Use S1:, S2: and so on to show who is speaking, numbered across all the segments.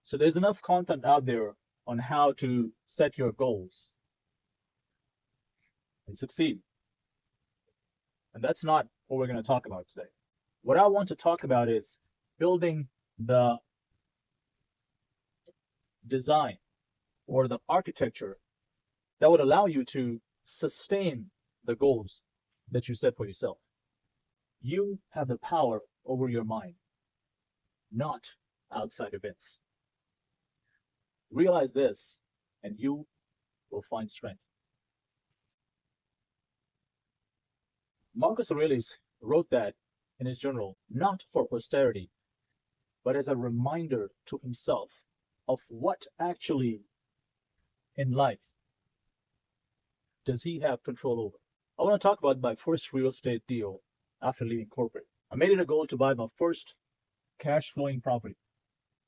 S1: So there's enough content out there on how to set your goals and succeed. And that's not what we're going to talk about today. What I want to talk about is building the design or the architecture that would allow you to sustain the goals that you set for yourself. You have the power over your mind, not outside events. Realize this, and you will find strength. Marcus Aurelius wrote that in his journal, not for posterity, but as a reminder to himself of what actually in life does he have control over. I want to talk about my first real estate deal after leaving corporate. I made it a goal to buy my first cash flowing property.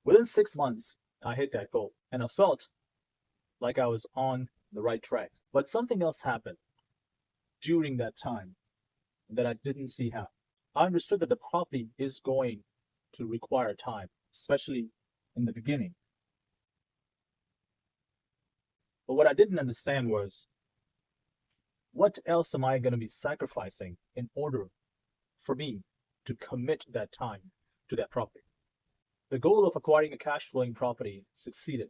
S1: Within 6 months, I hit that goal and I felt like I was on the right track. But something else happened during that time that I didn't see how. I understood that the property is going to require time, especially in the beginning. But what I didn't understand was, what else am I going to be sacrificing in order for me to commit that time to that property? The goal of acquiring a cash flowing property succeeded,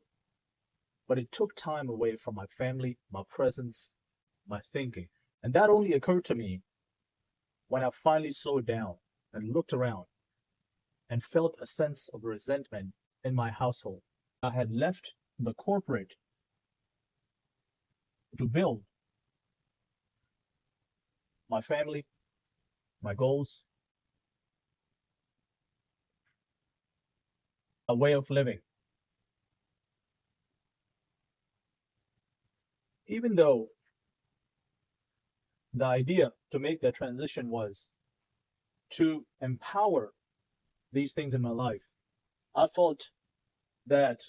S1: but it took time away from my family, my presence, my thinking. And that only occurred to me when I finally slowed down and looked around and felt a sense of resentment in my household. I had left the corporate to build my family, my goals, a way of living. Even though the idea to make that transition was to empower these things in my life, I felt that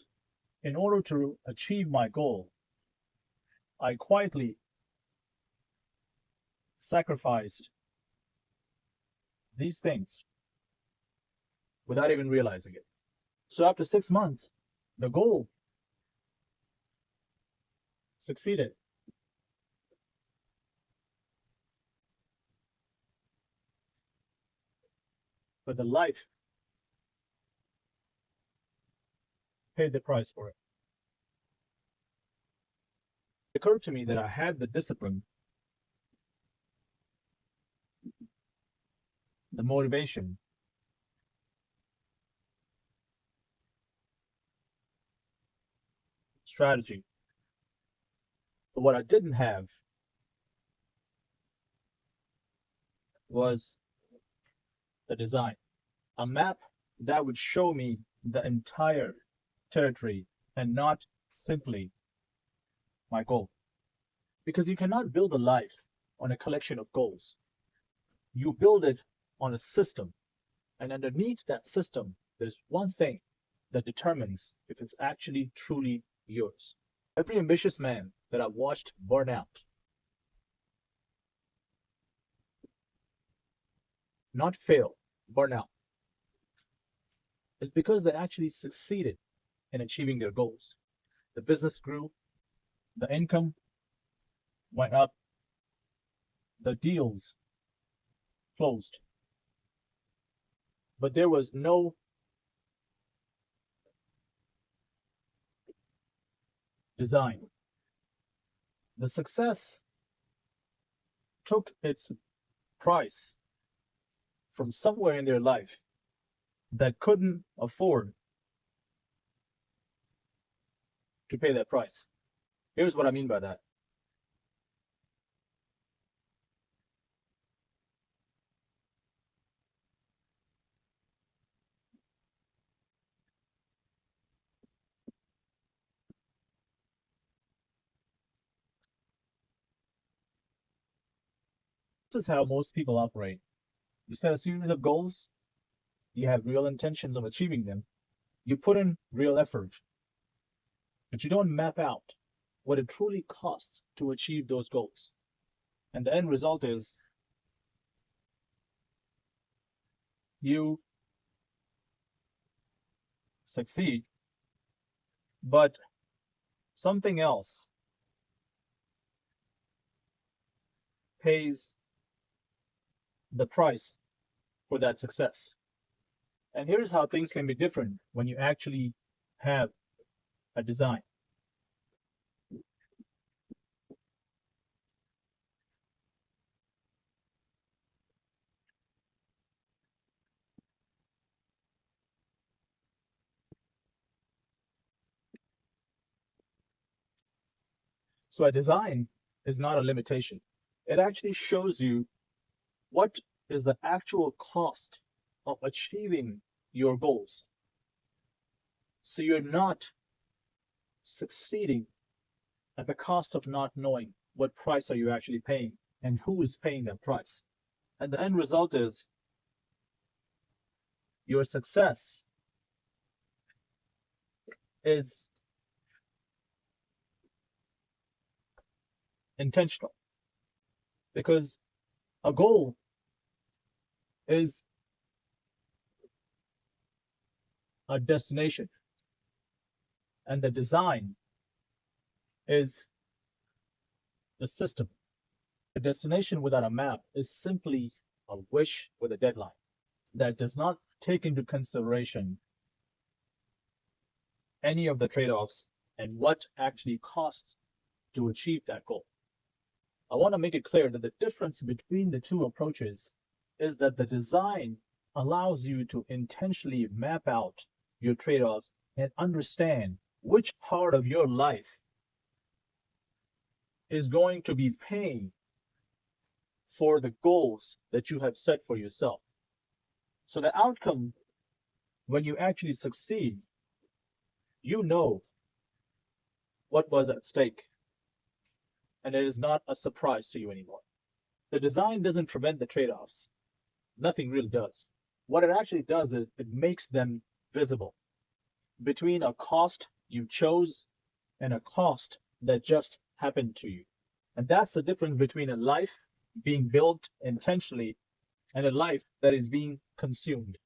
S1: in order to achieve my goal, I quietly sacrificed these things without even realizing it. So after 6 months, the goal succeeded. But the life paid the price for it. It occurred to me that I had the discipline, the motivation, strategy. But what I didn't have was the design. A map that would show me the entire territory and not simply my goal. Because you cannot build a life on a collection of goals. You build it on a system, and underneath that system, there's one thing that determines if it's actually truly yours. Every ambitious man that I've watched burn out, not fail, burn out, is because they actually succeeded in achieving their goals. The business grew, the income went up, the deals closed. But there was no design. The success took its price from somewhere in their life that couldn't afford to pay that price. Here's what I mean by that. This is how most people operate. You set a series of goals, you have real intentions of achieving them, you put in real effort, but you don't map out what it truly costs to achieve those goals. And the end result is you succeed, but something else pays the price for that success. And here's how things can be different when you actually have a design. So a design is not a limitation. It actually shows you what is the actual cost of achieving your goals. So you're not succeeding at the cost of not knowing what price are you actually paying and who is paying that price. And the end result is your success is intentional because a goal is a destination and the design is the system. A destination without a map is simply a wish with a deadline that does not take into consideration any of the trade-offs and what actually costs to achieve that goal. I want to make it clear that the difference between the two approaches is that the design allows you to intentionally map out your trade-offs and understand which part of your life is going to be paying for the goals that you have set for yourself. So the outcome, when you actually succeed, you know what was at stake, and it is not a surprise to you anymore. The design doesn't prevent the trade-offs. Nothing really does. What it actually does is it makes them visible between a cost you chose and a cost that just happened to you. And that's the difference between a life being built intentionally and a life that is being consumed.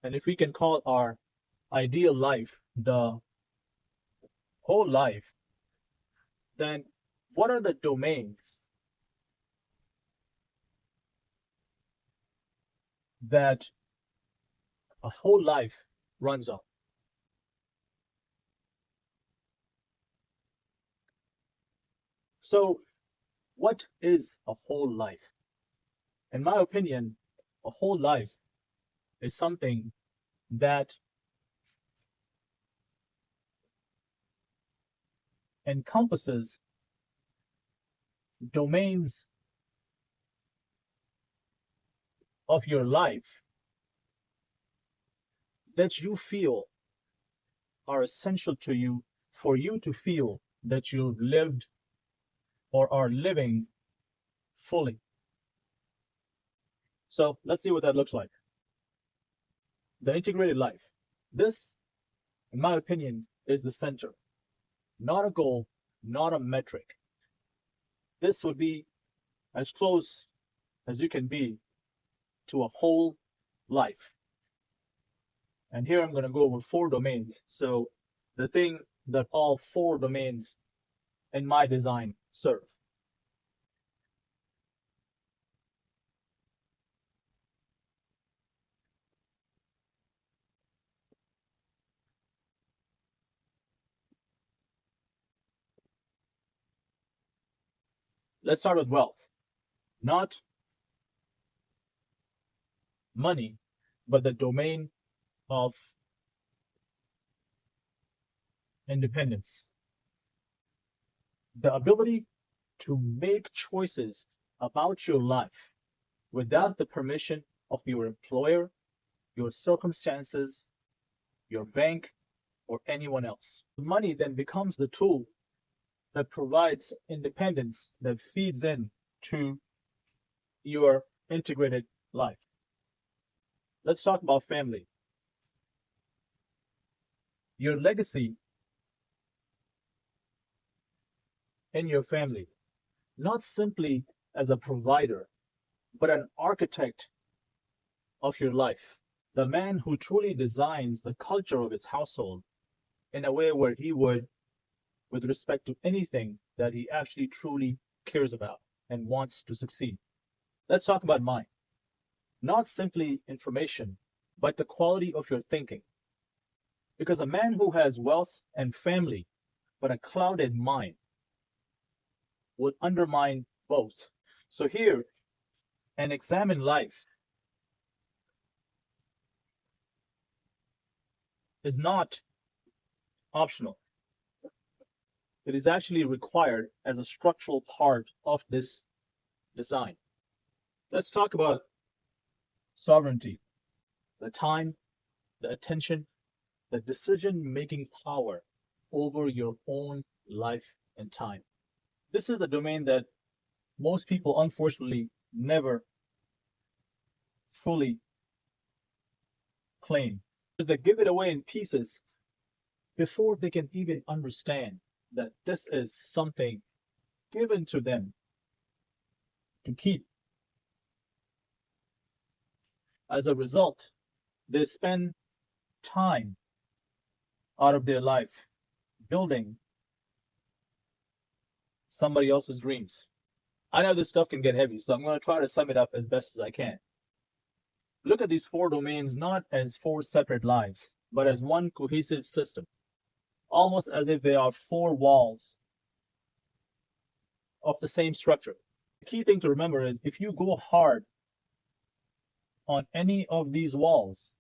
S1: And if we can call our ideal life the whole life, then what are the domains that a whole life runs on? So, what is a whole life? In my opinion, a whole life is something that encompasses domains of your life that you feel are essential to you for you to feel that you've lived or are living fully. So let's see what that looks like. The integrated life. This, in my opinion, is the center. Not a goal, not a metric. This would be as close as you can be to a whole life. And here I'm going to go over 4 domains. So the thing that all 4 domains in my design serve. Let's start with wealth. Not money, but the domain of independence. The ability to make choices about your life without the permission of your employer, your circumstances, your bank, or anyone else. Money then becomes the tool that provides independence that feeds in to your integrated life. Let's talk about family. Your legacy in your family, not simply as a provider, but an architect of your life. The man who truly designs the culture of his household in a way where he would, with respect to anything that he actually truly cares about and wants to succeed. Let's talk about mind. Not simply information, but the quality of your thinking. Because a man who has wealth and family, but a clouded mind, would undermine both. So here, and examine life is not optional. It is actually required as a structural part of this design. Let's talk about sovereignty, the time, the attention, the decision-making power over your own life and time. This is the domain that most people, unfortunately, never fully claim. Because they give it away in pieces before they can even understand that this is something given to them to keep. As a result, they spend time out of their life building somebody else's dreams. I know this stuff can get heavy, so I'm going to try to sum it up as best as I can. Look at these four domains not as four separate lives, but as one cohesive system, almost as if they are four walls of the same structure. The key thing to remember is if you go hard on any of these walls,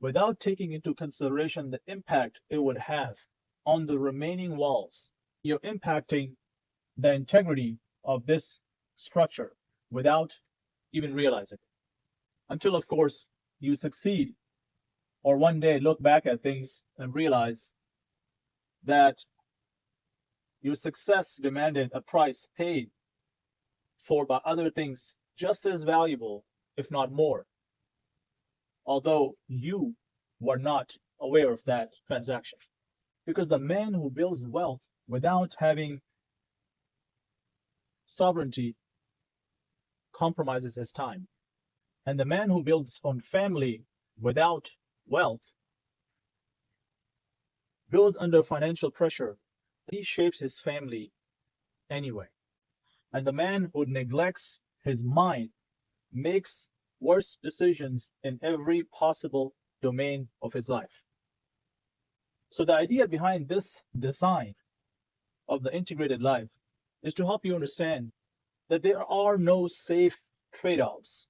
S1: without taking into consideration the impact it would have on the remaining walls, you're impacting the integrity of this structure without even realizing it. Until, of course, you succeed or one day look back at things and realize that your success demanded a price paid for by other things just as valuable, if not more, although you were not aware of that transaction. Because the man who builds wealth without having sovereignty compromises his time. And the man who builds on family without wealth builds under financial pressure. He shapes his family anyway. And the man who neglects his mind makes worse decisions in every possible domain of his life. So the idea behind this design of the integrated life is to help you understand that there are no safe trade-offs.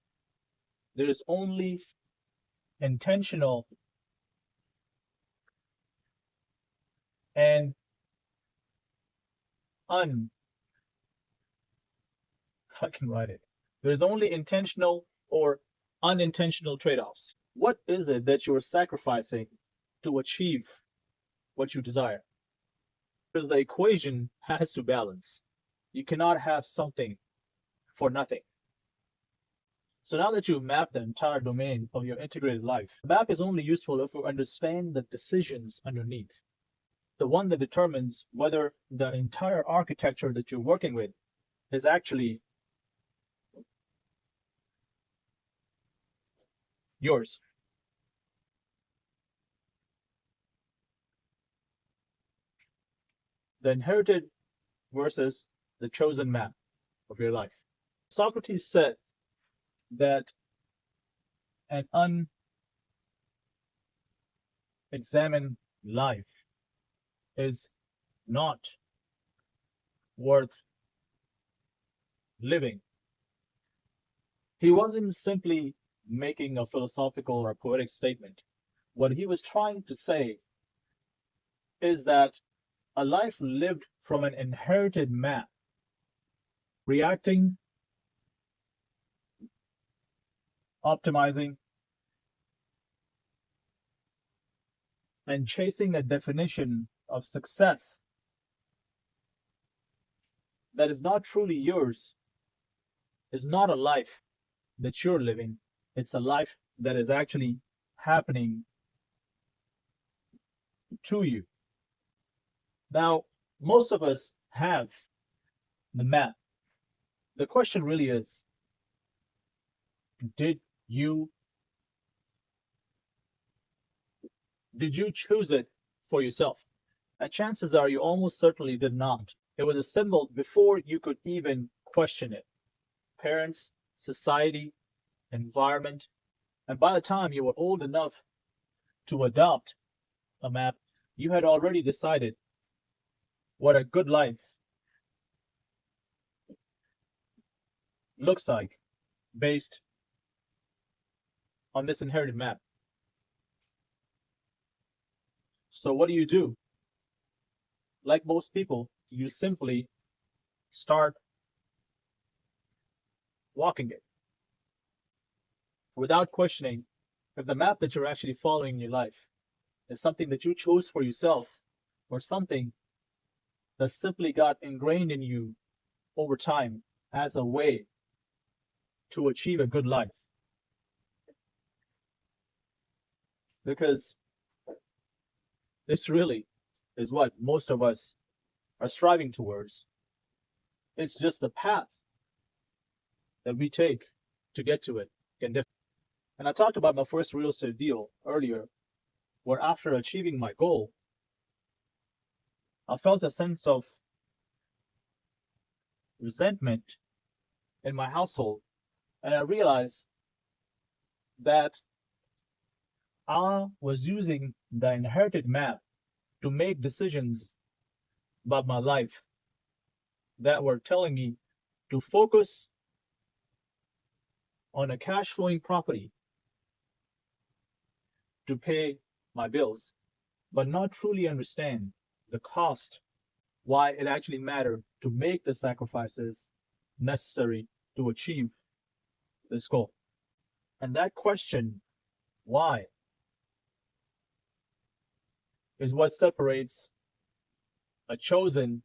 S1: There is only intentional and I can write it. There is only intentional or unintentional trade-offs. What is it that you're sacrificing to achieve what you desire? Because the equation has to balance. You cannot have something for nothing. So now that you've mapped the entire domain of your integrated life, the map is only useful if you understand the decisions underneath. The one that determines whether the entire architecture that you're working with is actually yours. The inherited versus the chosen map of your life. Socrates said that an unexamined life is not worth living. He wasn't simply making a philosophical or poetic statement. What he was trying to say is that a life lived from an inherited map, reacting, optimizing, and chasing a definition of success that is not truly yours is not a life that you're living. It's a life that is actually happening to you. Now, most of us have the map The question really is, did you did you choose it for yourself? And chances are you almost certainly did not. It was assembled before you could even question it. Parents, society, environment, and by the time you were old enough to adopt a map, you had already decided what a good life looks like based on this inherited map. So, what do? Like most people, you simply start walking it without questioning if the map that you're actually following in your life is something that you chose for yourself or something that simply got ingrained in you over time as a way to achieve a good life. Because this really is what most of us are striving towards. It's just the path that we take to get to it can differ. And I talked about my first real estate deal earlier, where after achieving my goal, I felt a sense of resentment in my household. And I realized that I was using the inherited map to make decisions about my life that were telling me to focus on a cash flowing property to pay my bills, but not truly understand the cost, why it actually mattered to make the sacrifices necessary to achieve this goal. And that question, why, is what separates a chosen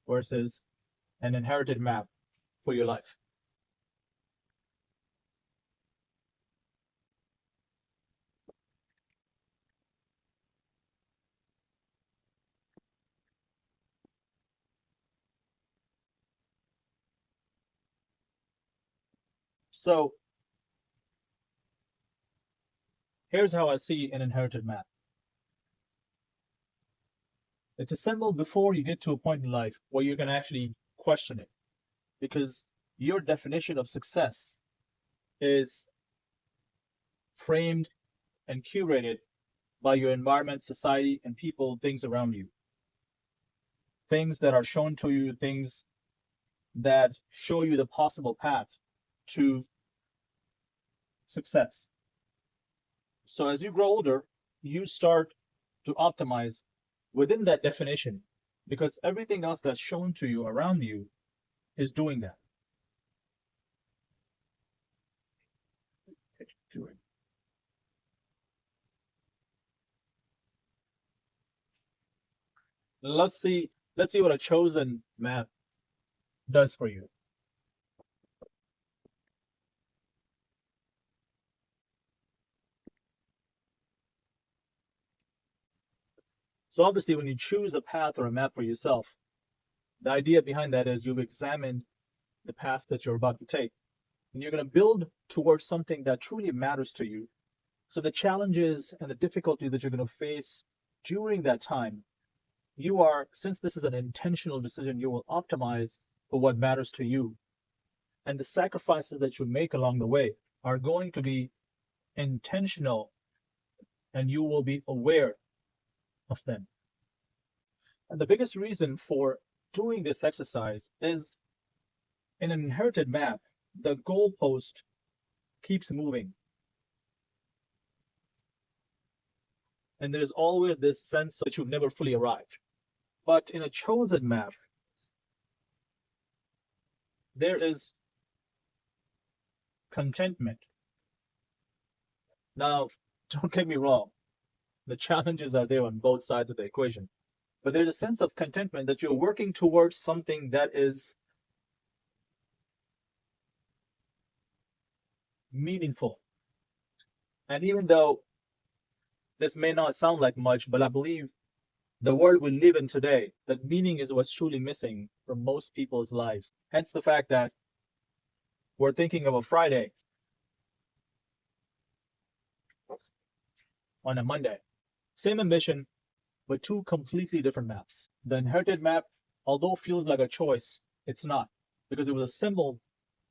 S1: versus an inherited map for your life. So here's how I see an inherited map. It's assembled before you get to a point in life where you can actually question it, because your definition of success is framed and curated by your environment, society, and people, things around you. Things that are shown to you, things that show you the possible path to success. So as you grow older, you start to optimize within that definition, because everything else that's shown to you around you is doing that. Let's see what a chosen map does for you. So obviously when you choose a path or a map for yourself, the idea behind that is you've examined the path that you're about to take, and you're going to build towards something that truly matters to you. So the challenges and the difficulty that you're going to face during that time, since this is an intentional decision, you will optimize for what matters to you. And the sacrifices that you make along the way are going to be intentional, and you will be aware of them. And the biggest reason for doing this exercise is, in an inherited map, the goalpost keeps moving. And there's always this sense that you've never fully arrived. But in a chosen map, there is contentment. Now, don't get me wrong, the challenges are there on both sides of the equation. But there's a sense of contentment that you're working towards something that is meaningful. And even though this may not sound like much, but I believe the world we live in today, that meaning is what's truly missing from most people's lives. Hence the fact that We're thinking of a Friday on a Monday. Same ambition, but two completely different maps. The inherited map, although feels like a choice, it's not, because it was a symbol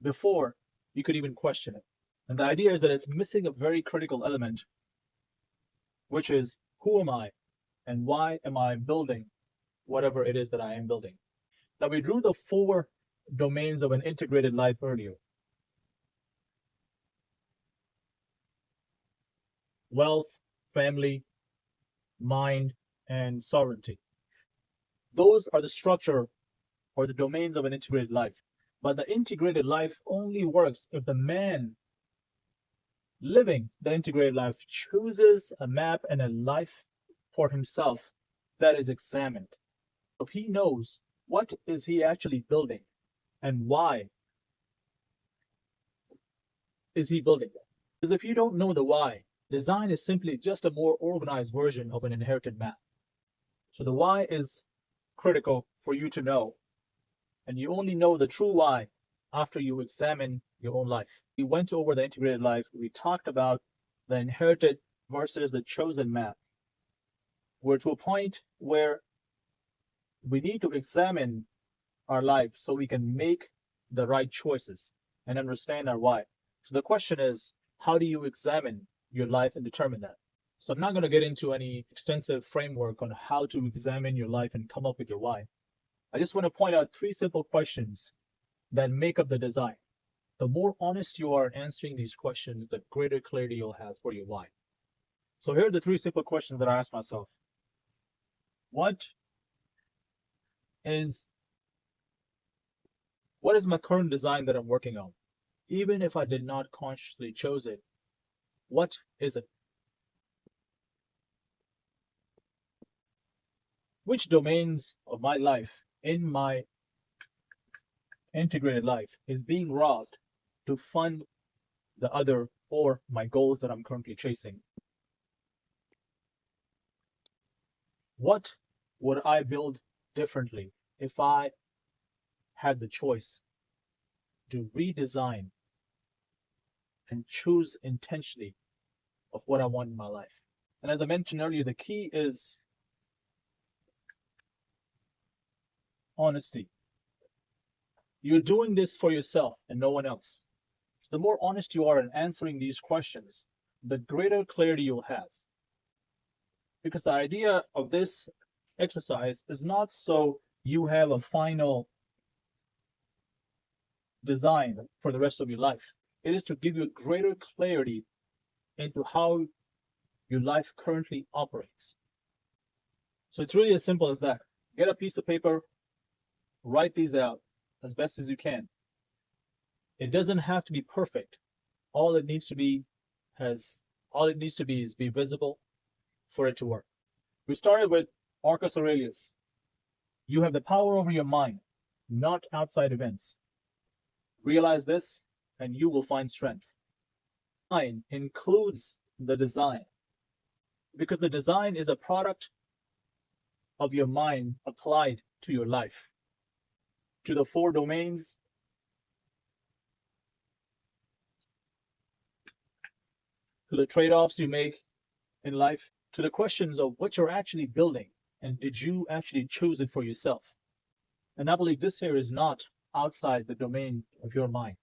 S1: before you could even question it. And the idea is that it's missing a very critical element, which is who am I and why am I building whatever it is that I am building. Now, we drew the four domains of an integrated life earlier: wealth, family, mind, and sovereignty. Those are the structure or the domains of an integrated life. But the integrated life only works if the man living the integrated life chooses a map and a life for himself that is examined. So he knows what is he actually building and why is he building it. Because if you don't know the why, design is simply just a more organized version of an inherited map. So the why is critical for you to know, and you only know the true why after you examine your own life. We went over the integrated life. We talked about the inherited versus the chosen map. We're to a point where we need to examine our life so we can make the right choices and understand our why. So the question is, how do you examine your life and determine that? So I'm not going to get into any extensive framework on how to examine your life and come up with your why. I just want to point out three simple questions that make up the design. The more honest you are in answering these questions, the greater clarity you'll have for your why. So here are the three simple questions that I ask myself. What is my current design that I'm working on? Even if I did not consciously choose it, what is it? Which domains of my life in my integrated life is being robbed to fund the other or my goals that I'm currently chasing? What would I build differently if I had the choice to redesign and choose intentionally of what I want in my life? And as I mentioned earlier, the key is honesty. You're doing this for yourself and no one else. So the more honest you are in answering these questions, the greater clarity you'll have. Because the idea of this exercise is not so you have a final design for the rest of your life. It is to give you greater clarity into how your life currently operates. So it's really as simple as that. Get a piece of paper, write these out as best as you can. It doesn't have to be perfect. All it needs to be is be visible for it to work. We started with Marcus Aurelius. You have the power over your mind, not outside events. Realize this, and you will find strength. Mind includes the design, because the design is a product of your mind applied to your life, to the four domains, to the trade-offs you make in life, to the questions of what you're actually building, and did you actually choose it for yourself? And I believe this here is not outside the domain of your mind.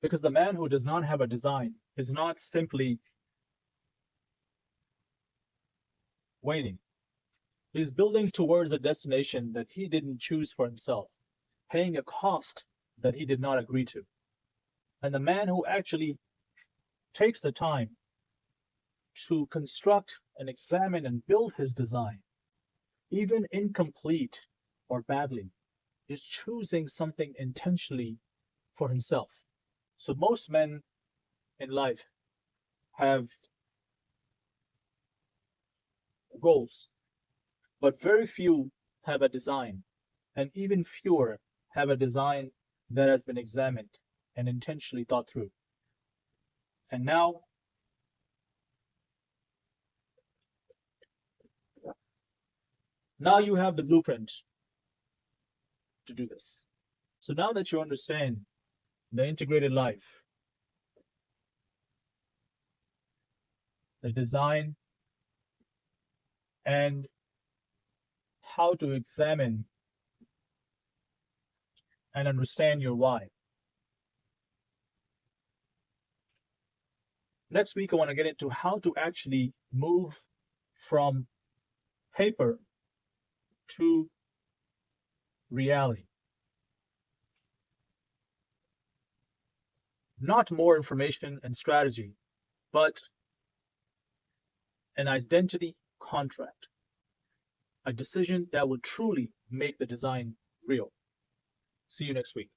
S1: Because the man who does not have a design is not simply waiting. He's building towards a destination that he didn't choose for himself, paying a cost that he did not agree to. And the man who actually takes the time to construct and examine and build his design, even incomplete or badly, is choosing something intentionally for himself. So most men in life have goals, but very few have a design, and even fewer have a design that has been examined and intentionally thought through. And now you have the blueprint to do this. So now that you understand the integrated life, the design, and how to examine and understand your why. Next week, I want to get into how to actually move from paper to reality. Not more information and strategy, but an identity contract, a decision that will truly make the design real. See you next week.